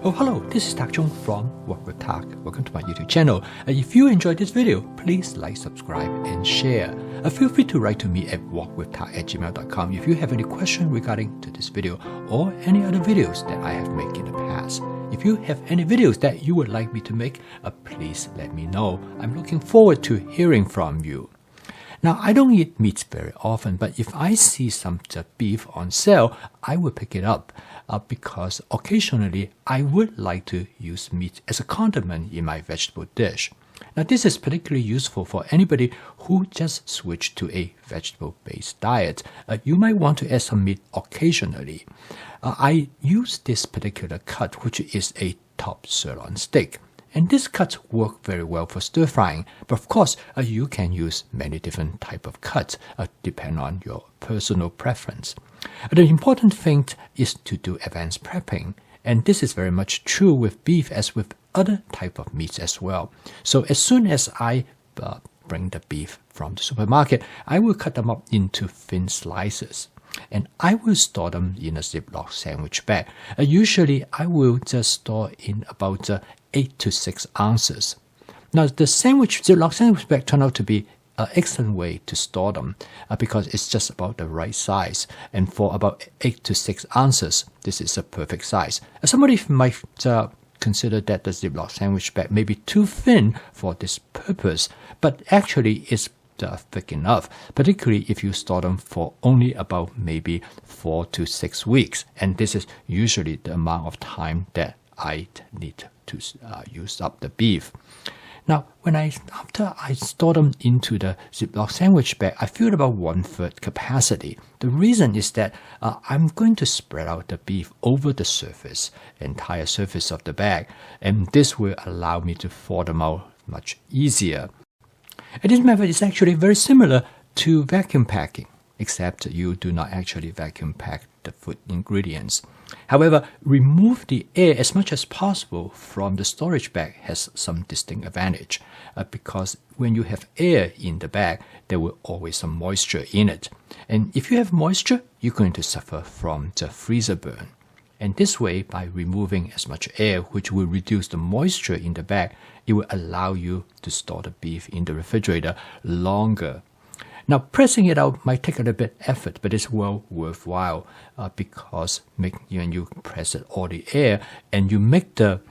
Oh, hello, this is Tak Chung from Walk with Tak. Welcome to my YouTube channel. If you enjoyed this video, please like, subscribe, and share. Feel free to write to me at walkwithtak@gmail.com if you have any question regarding to this video or any other videos that I have made in the past. If you have any videos that you would like me to make, please let me know. I'm looking forward to hearing from you. Now, I don't eat meat very often, but if I see some beef on sale, I will pick it up because occasionally I would like to use meat as a condiment in my vegetable dish. Now, this is particularly useful for anybody who just switched to a vegetable-based diet. You might want to add some meat occasionally. I use this particular cut, which is a top sirloin steak. And this cut works very well for stir frying, but of course you can use many different type of cuts depending on your personal preference. The important thing is to do advanced prepping, and this is very much true with beef as with other type of meats as well. So as soon as I bring the beef from the supermarket, I will cut them up into thin slices. And I will store them in a Ziploc sandwich bag. Usually, I will just store in about 8 to 6 ounces. Now, the Ziploc sandwich bag turned out to be an excellent way to store them because it's just about the right size. And for about 8 to 6 ounces, this is a perfect size. Somebody might consider that the Ziploc sandwich bag may be too thin for this purpose, but actually it's thick enough, particularly if you store them for only about maybe 4 to 6 weeks. And this is usually the amount of time that I need to use up the beef. Now, after I store them into the Ziploc sandwich bag, I fill about 1/3 capacity. The reason is that I'm going to spread out the beef over the entire surface of the bag, and this will allow me to thaw them out much easier. And this method is actually very similar to vacuum packing, except you do not actually vacuum pack the food ingredients. However, remove the air as much as possible from the storage bag has some distinct advantage because when you have air in the bag, there will always some moisture in it. And if you have moisture, you're going to suffer from the freezer burn. And this way, by removing as much air, which will reduce the moisture in the bag, it will allow you to store the beef in the refrigerator longer. Now, pressing it out might take a little bit of effort, but it's well worthwhile because when you press it all the air and you make the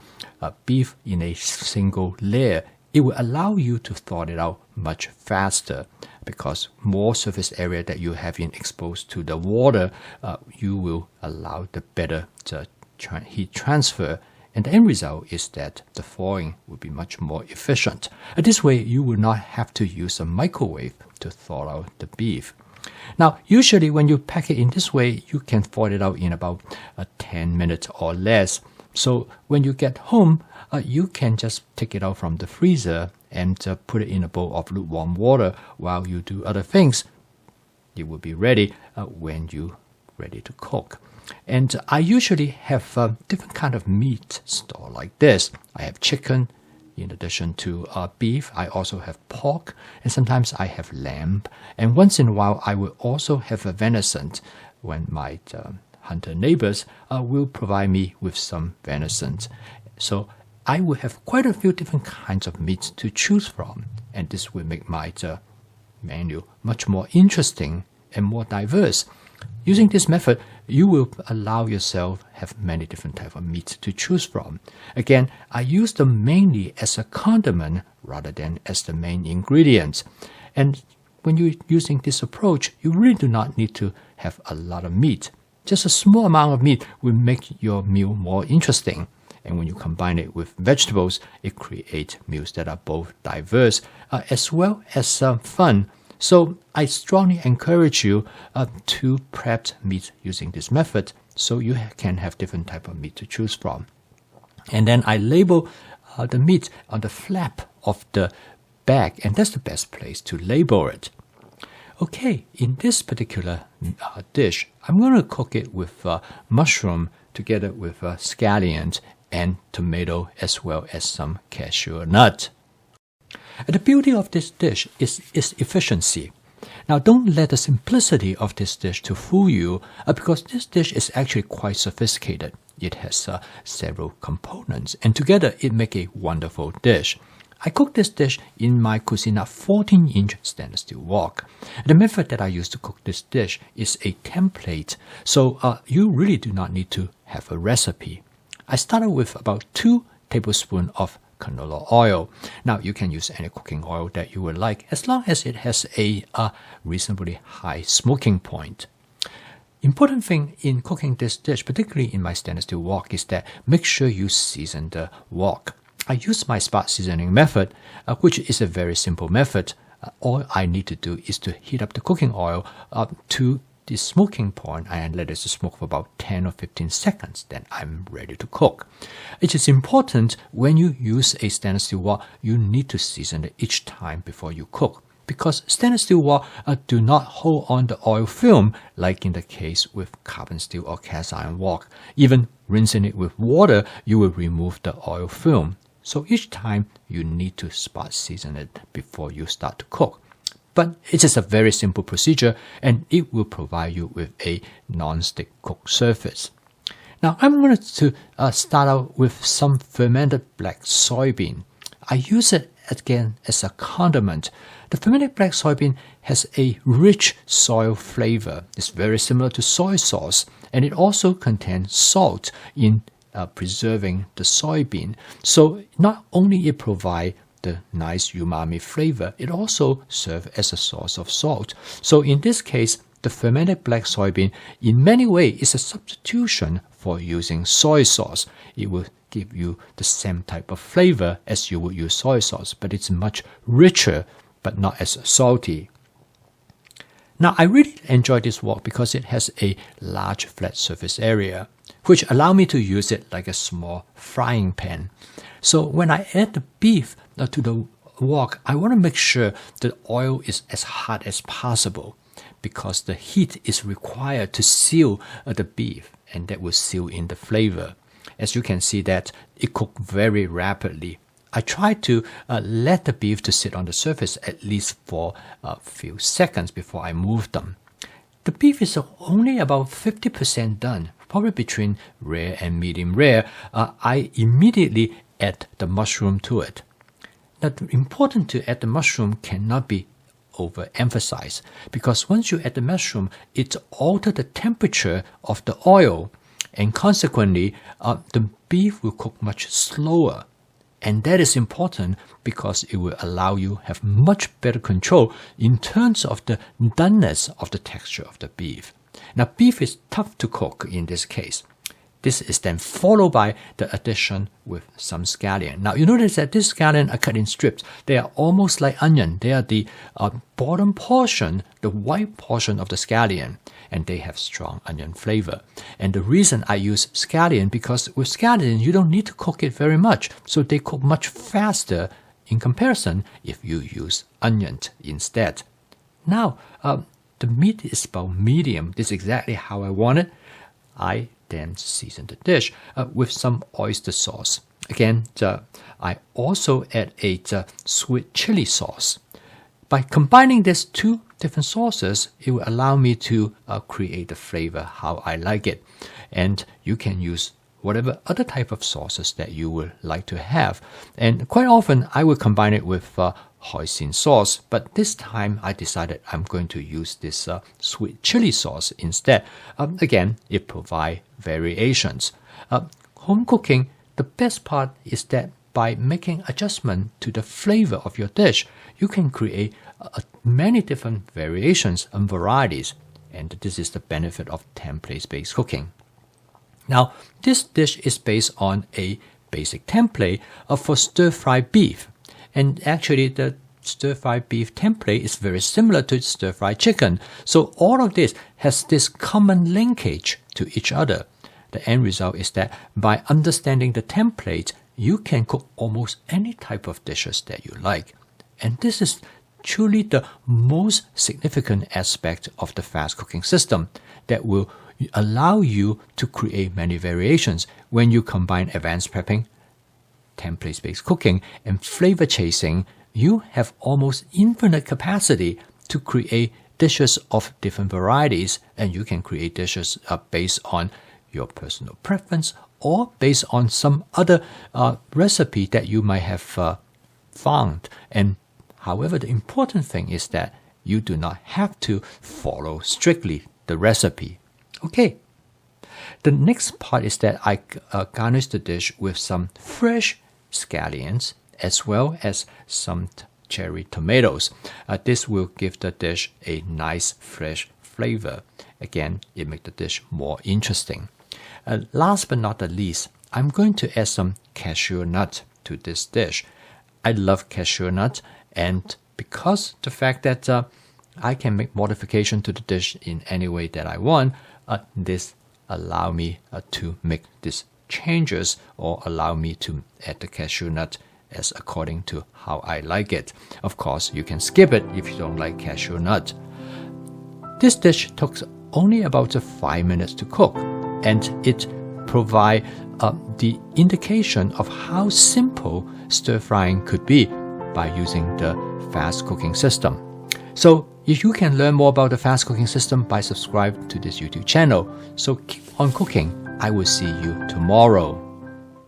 beef in a single layer, it will allow you to thaw it out much faster because more surface area that you have been exposed to the water, you will allow the better heat transfer. And the end result is that the thawing will be much more efficient. This way, you will not have to use a microwave to thaw out the beef. Now, usually when you pack it in this way, you can thaw it out in about 10 minutes or less. So when you get home, you can just take it out from the freezer and put it in a bowl of lukewarm water while you do other things. It will be ready when you're ready to cook. And I usually have different kind of meat stored like this. I have chicken in addition to beef. I also have pork, and sometimes I have lamb. And once in a while, I will also have a venison when my hunter neighbors will provide me with some venison. So I will have quite a few different kinds of meats to choose from, and this will make my menu much more interesting and more diverse. Using this method, you will allow yourself have many different types of meats to choose from. Again, I use them mainly as a condiment rather than as the main ingredients. And when you're using this approach, you really do not need to have a lot of meat. Just a small amount of meat will make your meal more interesting. And when you combine it with vegetables, it creates meals that are both diverse as well as fun. So I strongly encourage you to prep meat using this method so you can have different type of meat to choose from. And then I label the meat on the flap of the bag, and that's the best place to label it. Okay, in this particular dish, I'm going to cook it with mushroom together with scallions and tomato as well as some cashew nut. The beauty of this dish is its efficiency. Now, don't let the simplicity of this dish to fool you, because this dish is actually quite sophisticated. It has several components, and together it make a wonderful dish. I cook this dish in my Cucina 14-inch stainless steel wok. The method that I use to cook this dish is a template, so you really do not need to have a recipe. I started with about 2 tablespoons of canola oil. Now, you can use any cooking oil that you would like, as long as it has a reasonably high smoking point. Important thing in cooking this dish, particularly in my stainless steel wok, is that make sure you season the wok. I use my spot seasoning method, which is a very simple method. All I need to do is to heat up the cooking oil up to the smoking point and let it smoke for about 10 or 15 seconds. Then I'm ready to cook. It is important when you use a stainless steel wok, you need to season it each time before you cook, because stainless steel wok do not hold on the oil film like in the case with carbon steel or cast iron wok. Even rinsing it with water, you will remove the oil film. So each time you need to spot season it before you start to cook. But it is a very simple procedure, and it will provide you with a non-stick cook surface. Now I'm going to start out with some fermented black soybean. I use it again as a condiment. The fermented black soybean has a rich soy flavor. It's very similar to soy sauce, and it also contains salt in preserving the soybean. So not only it provides the nice umami flavor, it also serves as a source of salt. So in this case, the fermented black soybean in many ways is a substitution for using soy sauce. It will give you the same type of flavor as you would use soy sauce, but it's much richer, but not as salty. Now, I really enjoy this wok because it has a large flat surface area, which allow me to use it like a small frying pan. So when I add the beef to the wok, I want to make sure the oil is as hot as possible, because the heat is required to seal the beef, and that will seal in the flavor. As you can see that it cooked very rapidly. I try to let the beef to sit on the surface at least for a few seconds before I move them. The beef is only about 50% done, probably between rare and medium rare. I immediately add the mushroom to it. Now, important to add the mushroom cannot be overemphasized, because once you add the mushroom, it alters the temperature of the oil, and consequently, the beef will cook much slower. And that is important because it will allow you to have much better control in terms of the doneness of the texture of the beef. Now, beef is tough to cook in this case. This is then followed by the addition with some scallion. Now, you notice that this scallion are cut in strips. They are almost like onion. They are the bottom portion, the white portion of the scallion, and they have strong onion flavor. And the reason I use scallion, because with scallion, you don't need to cook it very much. So they cook much faster in comparison if you use onions instead. Now, the meat is about medium. This is exactly how I want it. I then season the dish with some oyster sauce. Again, I also add a sweet chili sauce. By combining these 2 different sauces, it will allow me to create the flavor how I like it. And you can use whatever other type of sauces that you would like to have. And quite often, I will combine it with hoisin sauce, but this time I decided I'm going to use this sweet chili sauce instead. Again, it provides variations. Home cooking, the best part is that by making adjustment to the flavor of your dish, you can create many different variations and varieties. And this is the benefit of template-based cooking. Now, this dish is based on a basic template for stir-fried beef. And actually, the stir-fried beef template is very similar to stir-fried chicken. So all of this has this common linkage to each other. The end result is that by understanding the template, you can cook almost any type of dishes that you like. And this is truly the most significant aspect of the fast cooking system that will allow you to create many variations when you combine advanced prepping, template-based cooking, and flavor chasing. You have almost infinite capacity to create dishes of different varieties, and you can create dishes based on your personal preference or based on some other recipe that you might have found. And however, the important thing is that you do not have to follow strictly the recipe. Okay. The next part is that I garnish the dish with some fresh scallions as well as some cherry tomatoes. This will give the dish a nice fresh flavor. Again, it makes the dish more interesting. Last but not the least, I'm going to add some cashew nut to this dish. I love cashew nut, and because the fact that I can make modification to the dish in any way that I want, this allow me to make these changes or allow me to add the cashew nut as according to how I like it. Of course, you can skip it if you don't like cashew nut. This dish took only about 5 minutes to cook, and it provides the indication of how simple stir-frying could be by using the fast cooking system. So if you can learn more about the fast cooking system by subscribing to this YouTube channel. So keep on cooking. I will see you tomorrow.